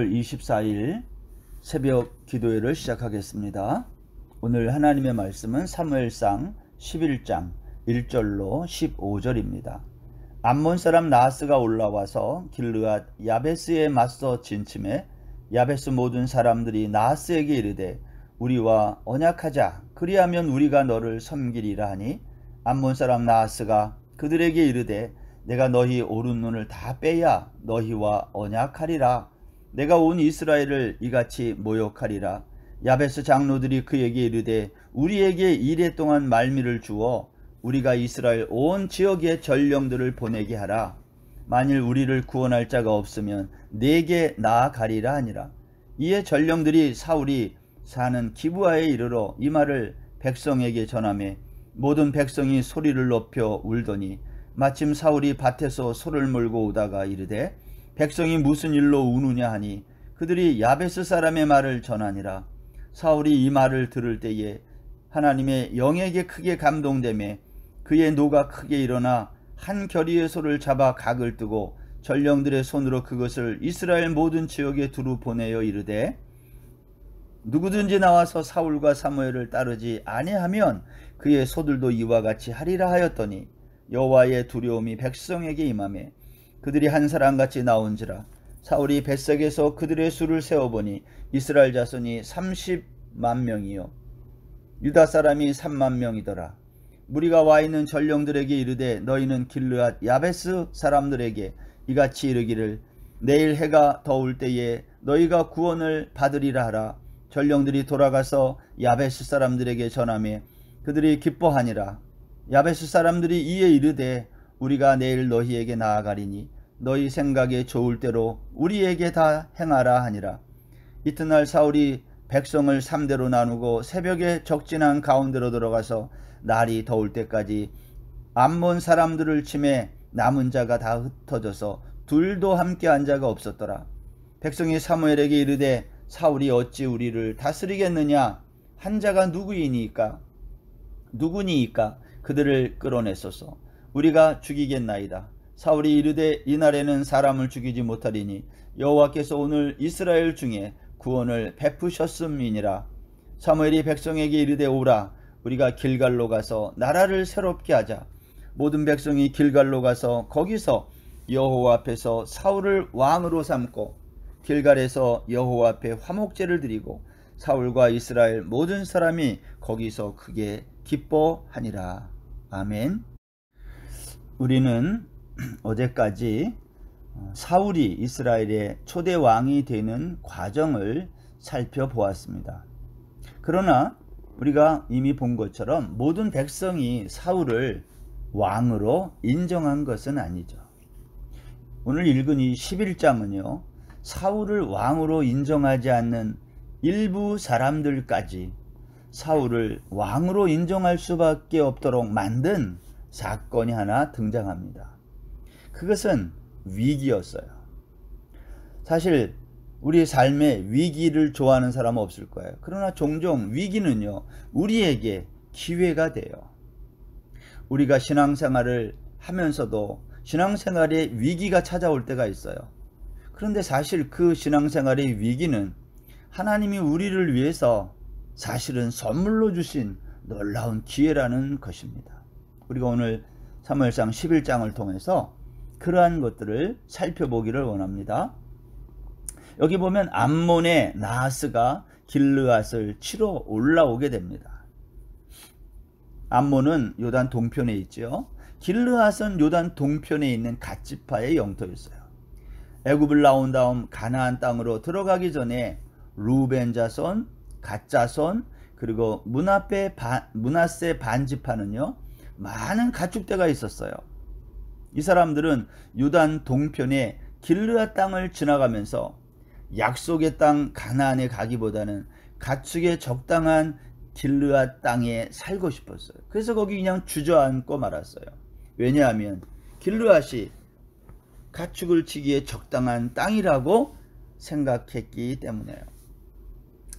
3월 24일 새벽 기도회를 시작하겠습니다. 오늘 하나님의 말씀은 사무엘상 11장 1절로 15절입니다. 암몬 사람 나하스가 올라와서 길르앗 야베스에 맞서 진침해 야베스 모든 사람들이 나하스에게 이르되 우리와 언약하자, 그리하면 우리가 너를 섬기리라 하니 암몬 사람 나하스가 그들에게 이르되 내가 너희 오른 눈을 다 빼야 너희와 언약하리라. 내가 온 이스라엘을 이같이 모욕하리라. 야베스 장로들이 그에게 이르되 우리에게 이레 동안 말미를 주어 우리가 이스라엘 온 지역에 전령들을 보내게 하라. 만일 우리를 구원할 자가 없으면 내게 나아가리라 하니라. 이에 전령들이 사울이 사는 기브아에 이르러 이 말을 백성에게 전하매 모든 백성이 소리를 높여 울더니 마침 사울이 밭에서 소를 몰고 오다가 이르되 백성이 무슨 일로 우느냐 하니 그들이 야베스 사람의 말을 전하니라. 사울이 이 말을 들을 때에 하나님의 영에게 크게 감동되매 그의 노가 크게 일어나 한 겨리의 소를 잡아 각을 뜨고 전령들의 손으로 그것을 이스라엘 모든 지역에 두루 보내어 이르되 누구든지 나와서 사울과 사무엘을 따르지 아니하면 그의 소들도 이와 같이 하리라 하였더니 여호와의 두려움이 백성에게 임하매 그들이 한 사람같이 나온지라. 사울이 벳색에서 그들의 수를 세어보니 이스라엘 자손이 30만 명이요 유다 사람이 3만 명이더라. 무리가 와 있는 전령들에게 이르되 너희는 길르앗 야베스 사람들에게 이같이 이르기를 내일 해가 더울 때에 너희가 구원을 받으리라 하라. 전령들이 돌아가서 야베스 사람들에게 전하며 그들이 기뻐하니라. 야베스 사람들이 이에 이르되 우리가 내일 너희에게 나아가리니 너희 생각에 좋을 대로 우리에게 다 행하라 하니라. 이튿날 사울이 백성을 3대로 나누고 새벽에 적진한 가운데로 들어가서 날이 더울 때까지 암몬 사람들을 치매 남은 자가 다 흩어져서 둘도 함께 한 자가 없었더라. 백성이 사무엘에게 이르되 사울이 어찌 우리를 다스리겠느냐? 한 자가 누구니이까? 그들을 끌어내소서. 우리가 죽이겠나이다. 사울이 이르되 이날에는 사람을 죽이지 못하리니 여호와께서 오늘 이스라엘 중에 구원을 베푸셨음이니라. 사무엘이 백성에게 이르되 오라. 우리가 길갈로 가서 나라를 새롭게 하자. 모든 백성이 길갈로 가서 거기서 여호와 앞에서 사울을 왕으로 삼고 길갈에서 여호와 앞에 화목제를 드리고 사울과 이스라엘 모든 사람이 거기서 크게 기뻐하니라. 아멘. 우리는 어제까지 사울이 이스라엘의 초대 왕이 되는 과정을 살펴보았습니다. 그러나 우리가 이미 본 것처럼 모든 백성이 사울을 왕으로 인정한 것은 아니죠. 오늘 읽은 이 11장은요 사울을 왕으로 인정하지 않는 일부 사람들까지 사울을 왕으로 인정할 수밖에 없도록 만든 사건이 하나 등장합니다. 그것은 위기였어요. 사실 우리 삶에 위기를 좋아하는 사람은 없을 거예요. 그러나 종종 위기는요 우리에게 기회가 돼요. 우리가 신앙생활을 하면서도 신앙생활에 위기가 찾아올 때가 있어요. 그런데 사실 그 신앙생활의 위기는 하나님이 우리를 위해서 사실은 선물로 주신 놀라운 기회라는 것입니다. 우리가 오늘 사무엘상 11장을 통해서 그러한 것들을 살펴보기를 원합니다. 여기 보면 암몬의 나하스가 길르앗을 치러 올라오게 됩니다. 암몬은 요단 동편에 있죠. 길르앗은 요단 동편에 있는 갓지파의 영토였어요. 애굽을 나온 다음 가나안 땅으로 들어가기 전에 루벤 자손, 갓 자손, 그리고 므낫세 반지파는요 많은 가축대가 있었어요. 이 사람들은 요단 동편의 길르앗 땅을 지나가면서 약속의 땅 가나안에 가기보다는 가축에 적당한 길르앗 땅에 살고 싶었어요. 그래서 거기 그냥 주저앉고 말았어요. 왜냐하면 길르앗이 가축을 치기에 적당한 땅이라고 생각했기 때문에요.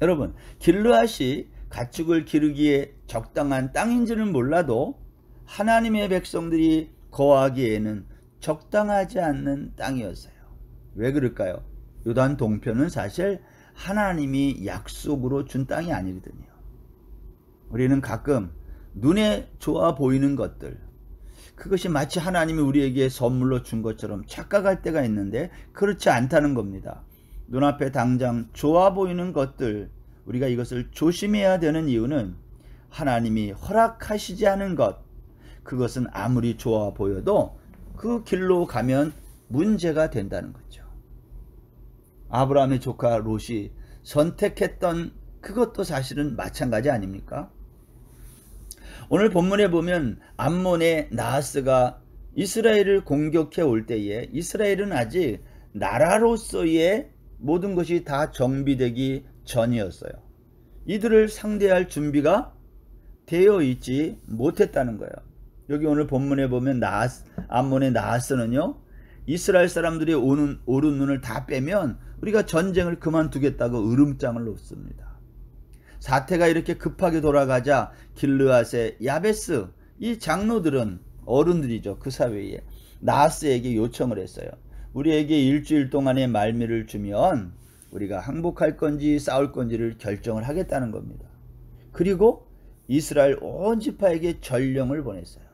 여러분, 길르앗이 가축을 기르기에 적당한 땅인지는 몰라도 하나님의 백성들이 거하기에는 적당하지 않는 땅이었어요. 왜 그럴까요? 요단 동편은 사실 하나님이 약속으로 준 땅이 아니거든요. 우리는 가끔 눈에 좋아 보이는 것들, 그것이 마치 하나님이 우리에게 선물로 준 것처럼 착각할 때가 있는데 그렇지 않다는 겁니다. 눈앞에 당장 좋아 보이는 것들, 우리가 이것을 조심해야 되는 이유는 하나님이 허락하시지 않은 것, 그것은 아무리 좋아 보여도 그 길로 가면 문제가 된다는 거죠. 아브라함의 조카 롯이 선택했던 그것도 사실은 마찬가지 아닙니까? 오늘 본문에 보면 암몬의 나하스가 이스라엘을 공격해 올 때에 이스라엘은 아직 나라로서의 모든 것이 다 정비되기 전이었어요. 이들을 상대할 준비가 되어 있지 못했다는 거예요. 여기 오늘 본문에 보면 암몬의 나하스는요, 이스라엘 사람들이 오른 눈을 다 빼면 우리가 전쟁을 그만두겠다고 으름장을 놓습니다. 사태가 이렇게 급하게 돌아가자 길르앗의 야베스, 이 장로들은 어른들이죠. 그 사회에 나하스에게 요청을 했어요. 우리에게 일주일 동안의 말미를 주면 우리가 항복할 건지 싸울 건지를 결정을 하겠다는 겁니다. 그리고 이스라엘 온 지파에게 전령을 보냈어요.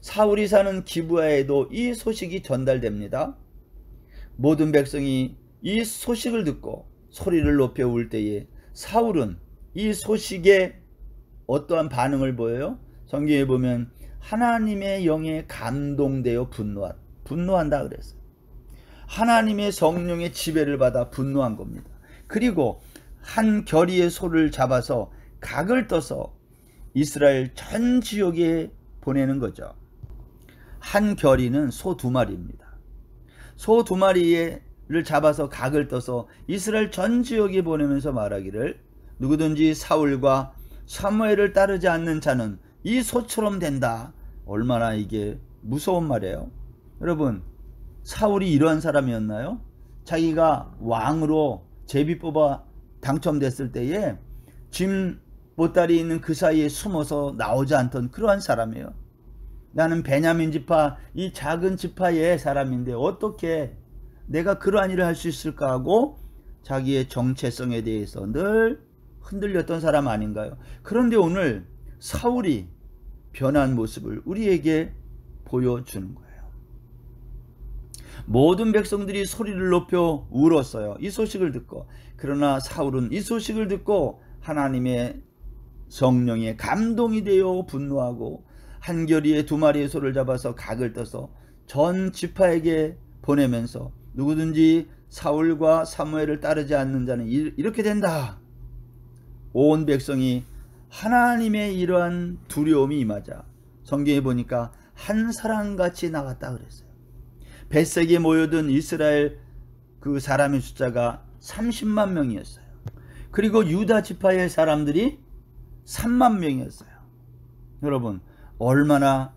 사울이 사는 기브아에도 이 소식이 전달됩니다. 모든 백성이 이 소식을 듣고 소리를 높여 울 때에 사울은 이 소식에 어떠한 반응을 보여요? 성경에 보면 하나님의 영에 감동되어 분노한다 그랬어요. 하나님의 성령의 지배를 받아 분노한 겁니다. 그리고 한 결의의 소를 잡아서 각을 떠서 이스라엘 전 지역에 보내는 거죠. 한 결의는 소 2마리입니다. 소 2마리를 잡아서 각을 떠서 이스라엘 전 지역에 보내면서 말하기를 누구든지 사울과 사무엘을 따르지 않는 자는 이 소처럼 된다. 얼마나 이게 무서운 말이에요. 여러분, 사울이 이러한 사람이었나요? 자기가 왕으로 제비 뽑아 당첨됐을 때에 짐 보따리 있는 그 사이에 숨어서 나오지 않던 그러한 사람이에요. 나는 베냐민 지파, 이 작은 지파의 사람인데 어떻게 내가 그러한 일을 할 수 있을까 하고 자기의 정체성에 대해서 늘 흔들렸던 사람 아닌가요? 그런데 오늘 사울이 변한 모습을 우리에게 보여주는 거예요. 모든 백성들이 소리를 높여 울었어요. 이 소식을 듣고. 그러나 사울은 이 소식을 듣고 하나님의 성령에 감동이 되어 분노하고 한 결의의 2마리의 소를 잡아서 각을 떠서 전 지파에게 보내면서 누구든지 사울과 사무엘을 따르지 않는 자는 이렇게 된다. 온 백성이 하나님의 이러한 두려움이 임하자 성경에 보니까 한 사람같이 나갔다 그랬어요. 벳색에 모여든 이스라엘 그 사람의 숫자가 30만 명이었어요. 그리고 유다 지파의 사람들이 3만 명이었어요. 여러분, 얼마나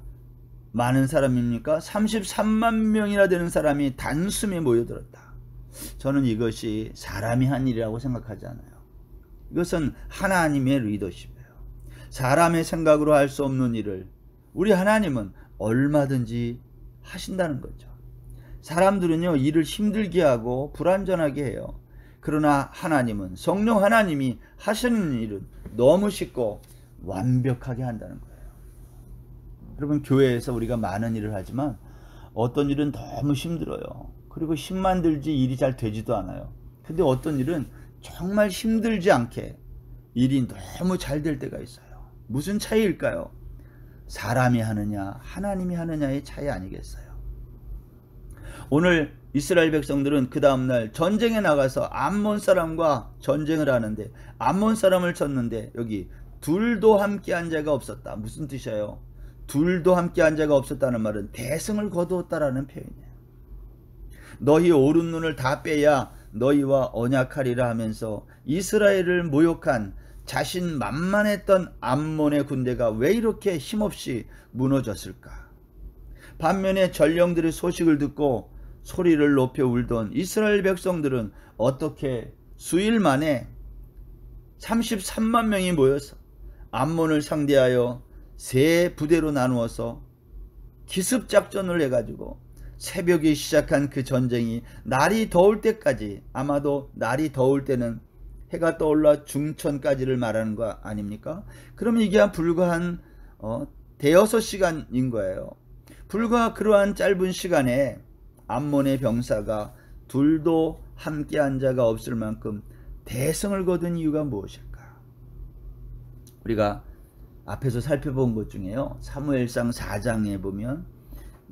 많은 사람입니까? 33만 명이나 되는 사람이 단숨에 모여들었다. 저는 이것이 사람이 한 일이라고 생각하지 않아요. 이것은 하나님의 리더십이에요. 사람의 생각으로 할 수 없는 일을 우리 하나님은 얼마든지 하신다는 거죠. 사람들은요, 일을 힘들게 하고 불완전하게 해요. 그러나 하나님은, 성령 하나님이 하시는 일은 너무 쉽고 완벽하게 한다는 거예요. 여러분, 교회에서 우리가 많은 일을 하지만 어떤 일은 너무 힘들어요. 그리고 힘만 들지 일이 잘 되지도 않아요. 근데 어떤 일은 정말 힘들지 않게 일이 너무 잘 될 때가 있어요. 무슨 차이일까요? 사람이 하느냐 하나님이 하느냐의 차이 아니겠어요? 오늘 이스라엘 백성들은 그 다음날 전쟁에 나가서 암몬 사람과 전쟁을 하는데 암몬 사람을 쳤는데 여기 둘도 함께한 자가 없었다. 무슨 뜻이에요? 둘도 함께한 자가 없었다는 말은 대승을 거두었다라는 표현이에요. 너희 오른 눈을 다 빼야 너희와 언약하리라 하면서 이스라엘을 모욕한 자신 만만했던 암몬의 군대가 왜 이렇게 힘없이 무너졌을까? 반면에 전령들의 소식을 듣고 소리를 높여 울던 이스라엘 백성들은 어떻게 수일 만에 33만 명이 모여서 암몬을 상대하여 세 부대로 나누어서 기습작전을 해가지고 새벽에 시작한 그 전쟁이 날이 더울 때까지, 아마도 날이 더울 때는 해가 떠올라 중천까지를 말하는 거 아닙니까? 그러면 이게 불과 한 대여섯 시간인 거예요. 불과 그러한 짧은 시간에 암몬의 병사가 둘도 함께한 자가 없을 만큼 대승을 거둔 이유가 무엇일까? 우리가 앞에서 살펴본 것 중에요, 사무엘상 4장에 보면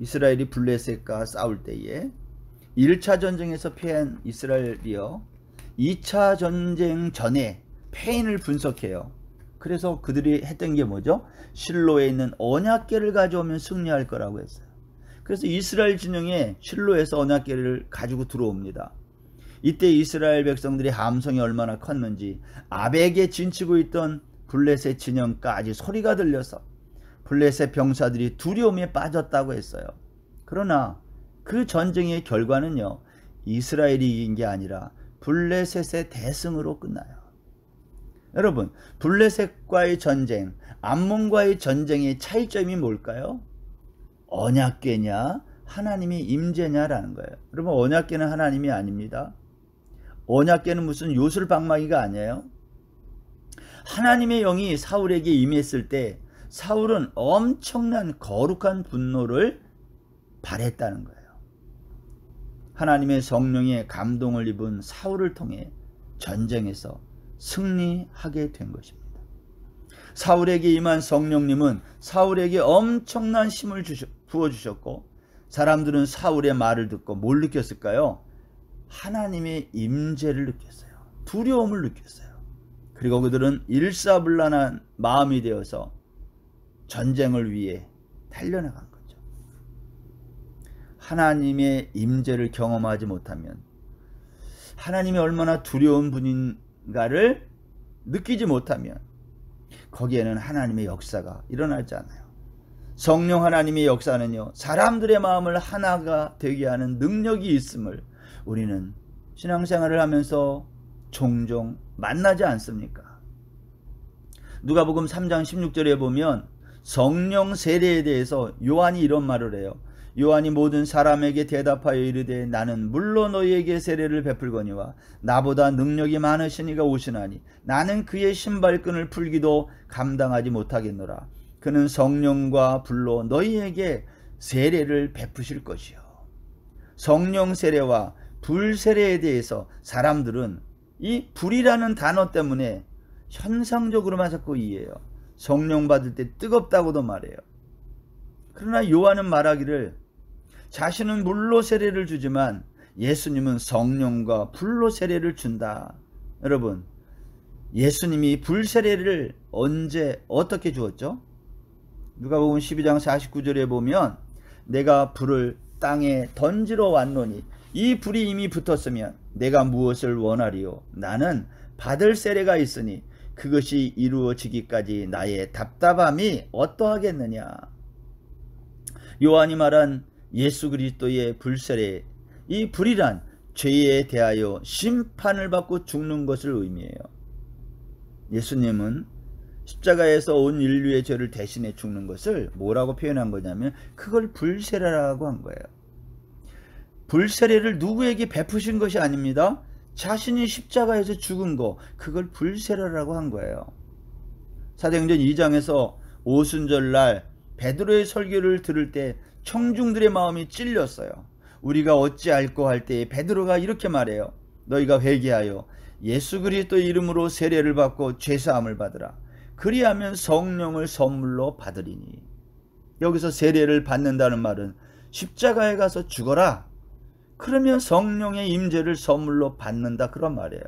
이스라엘이 블레셋과 싸울 때에 1차 전쟁에서 패한 이스라엘이요, 2차 전쟁 전에 패인을 분석해요. 그래서 그들이 했던 게 뭐죠? 실로에 있는 언약궤를 가져오면 승리할 거라고 했어요. 그래서 이스라엘 진영에 실로에서 언약궤를 가지고 들어옵니다. 이때 이스라엘 백성들이 함성이 얼마나 컸는지 아벡에 진치고 있던 블레셋 진영까지 소리가 들려서 블레셋 병사들이 두려움에 빠졌다고 했어요. 그러나 그 전쟁의 결과는요, 이스라엘이 이긴 게 아니라 블레셋의 대승으로 끝나요. 여러분, 블레셋과의 전쟁, 암몬과의 전쟁의 차이점이 뭘까요? 언약궤냐 하나님의 임재냐라는 거예요. 여러분, 언약궤는 하나님이 아닙니다. 언약궤는 무슨 요술방망이가 아니에요. 하나님의 영이 사울에게 임했을 때 사울은 엄청난 거룩한 분노를 발했다는 거예요. 하나님의 성령의 감동을 입은 사울을 통해 전쟁에서 승리하게 된 것입니다. 사울에게 임한 성령님은 사울에게 엄청난 힘을 부어주셨고, 사람들은 사울의 말을 듣고 뭘 느꼈을까요? 하나님의 임재를 느꼈어요. 두려움을 느꼈어요. 그리고 그들은 일사불란한 마음이 되어서 전쟁을 위해 달려나간 거죠. 하나님의 임재를 경험하지 못하면, 하나님이 얼마나 두려운 분인가를 느끼지 못하면 거기에는 하나님의 역사가 일어나지 않아요. 성령 하나님의 역사는요, 사람들의 마음을 하나가 되게 하는 능력이 있음을 우리는 신앙생활을 하면서 종종 만나지 않습니까? 누가복음 3장 16절에 보면 성령 세례에 대해서 요한이 이런 말을 해요. 요한이 모든 사람에게 대답하여 이르되 나는 물론 너희에게 세례를 베풀거니와 나보다 능력이 많으신 이가 오시나니 나는 그의 신발끈을 풀기도 감당하지 못하겠노라. 그는 성령과 불로 너희에게 세례를 베푸실 것이요. 성령 세례와 불 세례에 대해서 사람들은 이 불이라는 단어 때문에 현상적으로만 자꾸 이해해요. 성령 받을 때 뜨겁다고도 말해요. 그러나 요한은 말하기를 자신은 물로 세례를 주지만 예수님은 성령과 불로 세례를 준다. 여러분, 예수님이 불 세례를 언제 어떻게 주었죠? 누가복음 12장 49절에 보면 내가 불을 땅에 던지러 왔노니 이 불이 이미 붙었으면 내가 무엇을 원하리요? 나는 받을 세례가 있으니 그것이 이루어지기까지 나의 답답함이 어떠하겠느냐. 요한이 말한 예수 그리스도의 불세례, 이 불이란 죄에 대하여 심판을 받고 죽는 것을 의미해요. 예수님은 십자가에서 온 인류의 죄를 대신해 죽는 것을 뭐라고 표현한 거냐면 그걸 불세례라고 한 거예요. 불세례를 누구에게 베푸신 것이 아닙니다. 자신이 십자가에서 죽은 거, 그걸 불세례라고 한 거예요. 사도행전 2장에서 오순절날 베드로의 설교를 들을 때 청중들의 마음이 찔렸어요. 우리가 어찌할꼬 할 때에 베드로가 이렇게 말해요. 너희가 회개하여 예수 그리스도의 이름으로 세례를 받고 죄사함을 받으라. 그리하면 성령을 선물로 받으리니. 여기서 세례를 받는다는 말은 십자가에 가서 죽어라. 그러면 성령의 임재를 선물로 받는다, 그런 말이에요.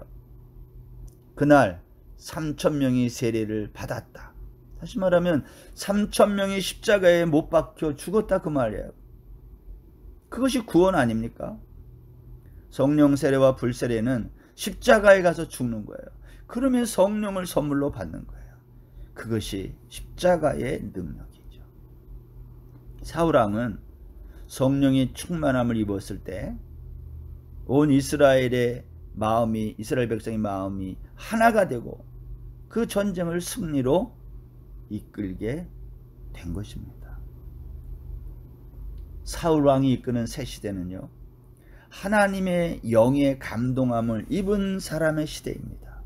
그날 3,000명이 세례를 받았다. 다시 말하면 3,000명이 십자가에 못 박혀 죽었다, 그 말이에요. 그것이 구원 아닙니까? 성령 세례와 불세례는 십자가에 가서 죽는 거예요. 그러면 성령을 선물로 받는 거예요. 그것이 십자가의 능력이죠. 사울왕은 성령의 충만함을 입었을 때 온 이스라엘의 마음이, 이스라엘 백성의 마음이 하나가 되고 그 전쟁을 승리로 이끌게 된 것입니다. 사울 왕이 이끄는 새 시대는요, 하나님의 영의 감동함을 입은 사람의 시대입니다.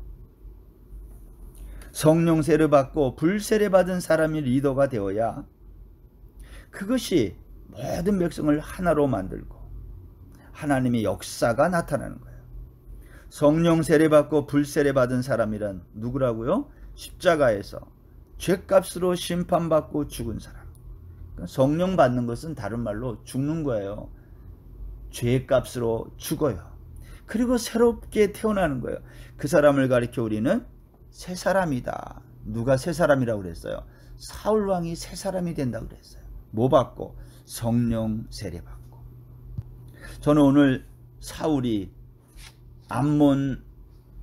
성령 세례 받고 불세례 받은 사람이 리더가 되어야 그것이 모든 백성을 하나로 만들고 하나님의 역사가 나타나는 거예요. 성령 세례 받고 불세례 받은 사람이란 누구라고요? 십자가에서 죄값으로 심판받고 죽은 사람. 성령 받는 것은 다른 말로 죽는 거예요. 죄값으로 죽어요. 그리고 새롭게 태어나는 거예요. 그 사람을 가리켜 우리는 새 사람이다. 누가 새 사람이라고 그랬어요? 사울 왕이 새 사람이 된다고 그랬어요. 뭐 받고? 성령 세례 받고. 저는 오늘 사울이 암몬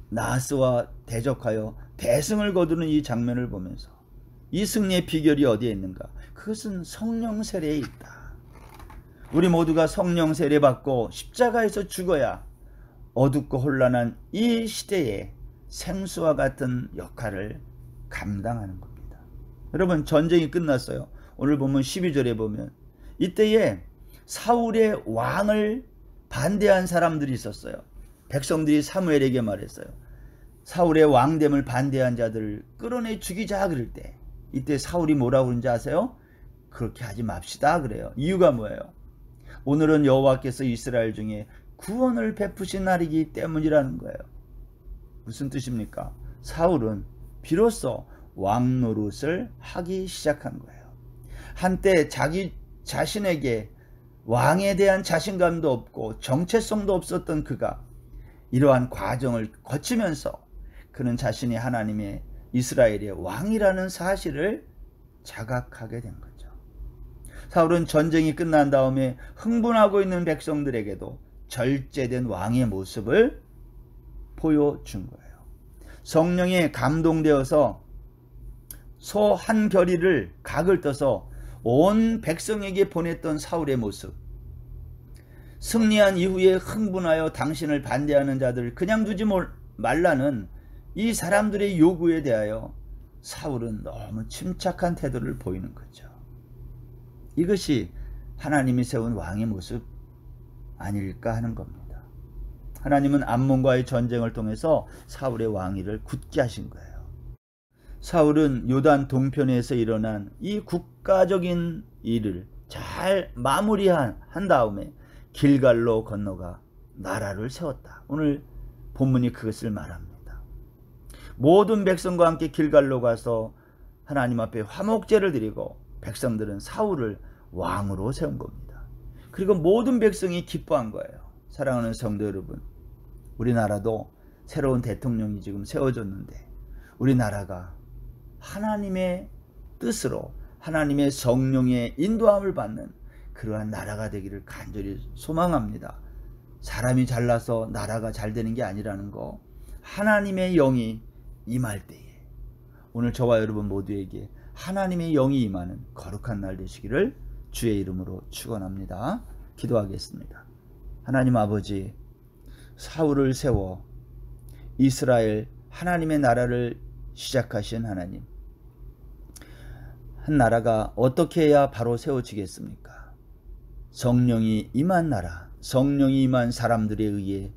나하스와 대적하여 대승을 거두는 이 장면을 보면서 이 승리의 비결이 어디에 있는가? 그것은 성령 세례에 있다. 우리 모두가 성령 세례 받고 십자가에서 죽어야 어둡고 혼란한 이 시대에 생수와 같은 역할을 감당하는 겁니다. 여러분, 전쟁이 끝났어요. 오늘 보면 12절에 보면 이때에 사울의 왕을 반대한 사람들이 있었어요. 백성들이 사무엘에게 말했어요. 사울의 왕됨을 반대한 자들을 끌어내 죽이자 그럴 때 이때 사울이 뭐라고 그러는지 아세요? 그렇게 하지 맙시다 그래요. 이유가 뭐예요? 오늘은 여호와께서 이스라엘 중에 구원을 베푸신 날이기 때문이라는 거예요. 무슨 뜻입니까? 사울은 비로소 왕 노릇을 하기 시작한 거예요. 한때 자기 자신에게 왕에 대한 자신감도 없고 정체성도 없었던 그가 이러한 과정을 거치면서 그는 자신이 하나님의 이스라엘의 왕이라는 사실을 자각하게 된 거죠. 사울은 전쟁이 끝난 다음에 흥분하고 있는 백성들에게도 절제된 왕의 모습을 보여준 거예요. 성령에 감동되어서 소 한 겨리를 각을 떠서 온 백성에게 보냈던 사울의 모습. 승리한 이후에 흥분하여 당신을 반대하는 자들을 그냥 두지 말라는 이 사람들의 요구에 대하여 사울은 너무 침착한 태도를 보이는 거죠. 이것이 하나님이 세운 왕의 모습 아닐까 하는 겁니다. 하나님은 암몬과의 전쟁을 통해서 사울의 왕위를 굳게 하신 거예요. 사울은 요단 동편에서 일어난 이 국가적인 일을 잘 마무리한 다음에 길갈로 건너가 나라를 세웠다. 오늘 본문이 그것을 말합니다. 모든 백성과 함께 길갈로 가서 하나님 앞에 화목제를 드리고 백성들은 사울을 왕으로 세운 겁니다. 그리고 모든 백성이 기뻐한 거예요. 사랑하는 성도 여러분, 우리나라도 새로운 대통령이 지금 세워졌는데 우리나라가 하나님의 뜻으로 하나님의 성령의 인도함을 받는 그러한 나라가 되기를 간절히 소망합니다. 사람이 잘나서 나라가 잘 되는 게 아니라는 거, 하나님의 영이 임할 때에 오늘 저와 여러분 모두에게 하나님의 영이 임하는 거룩한 날 되시기를 주의 이름으로 축원합니다. 기도하겠습니다. 하나님 아버지, 사울을 세워 이스라엘 하나님의 나라를 시작하신 하나님, 한 나라가 어떻게 해야 바로 세워지겠습니까? 성령이 임한 나라, 성령이 임한 사람들에 의해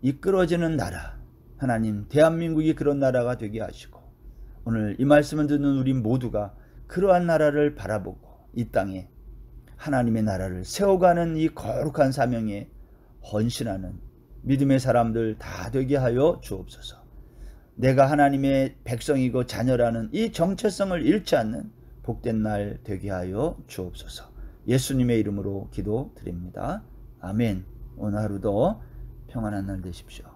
이끌어지는 나라, 하나님 대한민국이 그런 나라가 되게 하시고 오늘 이 말씀을 듣는 우리 모두가 그러한 나라를 바라보고 이 땅에 하나님의 나라를 세워가는 이 거룩한 사명에 헌신하는 믿음의 사람들 다 되게 하여 주옵소서. 내가 하나님의 백성이고 자녀라는 이 정체성을 잃지 않는 복된 날 되게 하여 주옵소서. 예수님의 이름으로 기도드립니다. 아멘. 오늘 하루도 평안한 날 되십시오.